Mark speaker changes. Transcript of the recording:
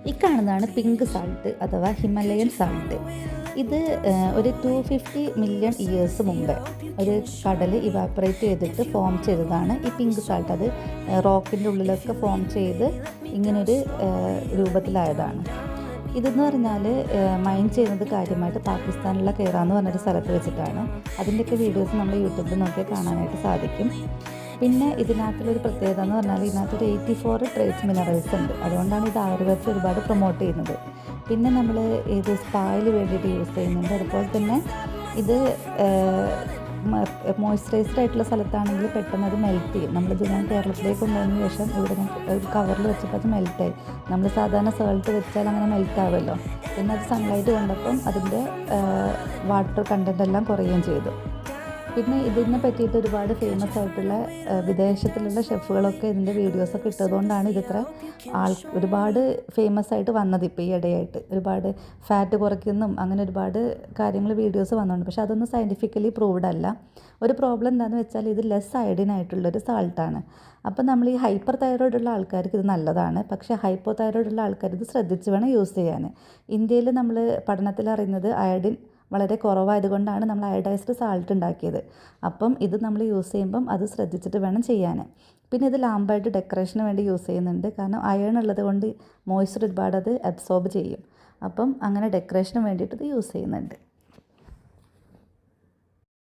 Speaker 1: ഈ കാണുന്നതാണ് pink salt അഥവാ ഹിമാലയൻ സാൾട്ട്. ഇത് ഒരു 250 മില്യൺ ഇയേഴ്സ് മുമ്പേ ഒരു കടൽ ഇവാപ്പറേറ്റ് ചെയ്തിട്ട് ഫോം ചെയ്തതാണ് ഈ പിങ്ക് സാൾട്ട്. അത് റോക്കിൻ്റെ ഉള്ളിലൊക്കെ ഫോം ചെയ്ത് ഇങ്ങനൊരു രൂപത്തിലായതാണ്. ഇതെന്ന് പറഞ്ഞാൽ മൈൻ ചെയ്യുന്നത് കാര്യമായിട്ട് പാകിസ്ഥാനിലുള്ള കേറ എന്ന് പറഞ്ഞൊരു സ്ഥലത്ത് വെച്ചിട്ടാണ്. അതിൻ്റെയൊക്കെ വീഡിയോസ് നമ്മൾ യൂട്യൂബിൽ നോക്കിയാൽ കാണാനായിട്ട് സാധിക്കും. പിന്നെ ഇതിനകത്തുള്ളൊരു പ്രത്യേകത എന്ന് പറഞ്ഞാൽ ഇതിനകത്തൊരു 84 ട്രേസ് മിനറൽസ് ഉണ്ട്. അതുകൊണ്ടാണ് ഇത് ആയുർവേദത്തിൽ ഒരുപാട് പ്രൊമോട്ട് ചെയ്യുന്നത്. പിന്നെ നമ്മൾ ഇത് സ്പായിൽ വേണ്ടിയിട്ട് യൂസ് ചെയ്യുന്നുണ്ട്. അതുപോലെ തന്നെ ഇത് മോയ്സ്ചറൈസ്ഡ് ആയിട്ടുള്ള സ്ഥലത്താണെങ്കിൽ പെട്ടെന്ന് അത് മെൽറ്റ് ചെയ്യും. നമ്മളിത് ഞാൻ കേരളത്തിലേക്ക് കൊണ്ടുവന്നതിന് ശേഷം ഇവിടെ ഒരു കവറിൽ വെച്ചപ്പോൾ അത് മെൽറ്റായി. നമ്മൾ സാധാരണ സോൾട്ട് വെച്ചാൽ അങ്ങനെ മെൽറ്റ് ആവുമല്ലോ. പിന്നെ അത് സൺലൈറ്റ് കൊണ്ടപ്പം അതിൻ്റെ വാട്ടർ കണ്ടൻ്റ് എല്ലാം കുറയുകയും ചെയ്തു. പിന്നെ ഇതിനെ പറ്റിയിട്ട് ഒരുപാട് ഫേമസ് ആയിട്ടുള്ള വിദേശത്തിലുള്ള ഷെഫുകളൊക്കെ ഇതിൻ്റെ വീഡിയോസൊക്കെ ഇട്ടതുകൊണ്ടാണ് ഇതിത്ര ഒരുപാട് ഫേമസ് ആയിട്ട് വന്നത്. ഇപ്പോൾ ഈ ഇടയായിട്ട് ഒരുപാട് ഫാറ്റ് കുറയ്ക്കുന്നും അങ്ങനെ ഒരുപാട് കാര്യങ്ങൾ വീഡിയോസ് വന്നുണ്ട്. പക്ഷെ അതൊന്നും സയൻറ്റിഫിക്കലി പ്രൂവ്ഡ് അല്ല. ഒരു പ്രോബ്ലം എന്താണെന്ന് വെച്ചാൽ ഇത് ലെസ് അയഡിൻ ആയിട്ടുള്ളൊരു സാൾട്ടാണ്. അപ്പം നമ്മൾ ഈ ഹൈപ്പർ തൈറോയ്ഡ് ഉള്ള ആൾക്കാർക്ക് ഇത് നല്ലതാണ്. പക്ഷേ ഹൈപ്പോ തൈറോയ്ഡ് ഉള്ള ആൾക്കാർ ഇത് ശ്രദ്ധിച്ച് വേണം യൂസ് ചെയ്യാൻ. ഇന്ത്യയിൽ നമ്മൾ പഠനത്തിൽ അറിയുന്നത് അയഡിൻ വളരെ കുറവായതുകൊണ്ടാണ് നമ്മൾ അയഡൈസ്ഡ് സാൾട്ട് ഉണ്ടാക്കിയത്. അപ്പം ഇത് നമ്മൾ യൂസ് ചെയ്യുമ്പം അത് ശ്രദ്ധിച്ചിട്ട് വേണം ചെയ്യാൻ. പിന്നെ ഇത് ലാമ്പായിട്ട് ഡെക്കറേഷന് വേണ്ടി യൂസ് ചെയ്യുന്നുണ്ട്. കാരണം അയൺ ഉള്ളത് കൊണ്ട് മോയ്സ്ചർ ഒരുപാട് അത് അബ്സോർബ് ചെയ്യും. അപ്പം അങ്ങനെ ഡെക്കറേഷന് വേണ്ടിയിട്ട് ഇത് യൂസ് ചെയ്യുന്നുണ്ട്.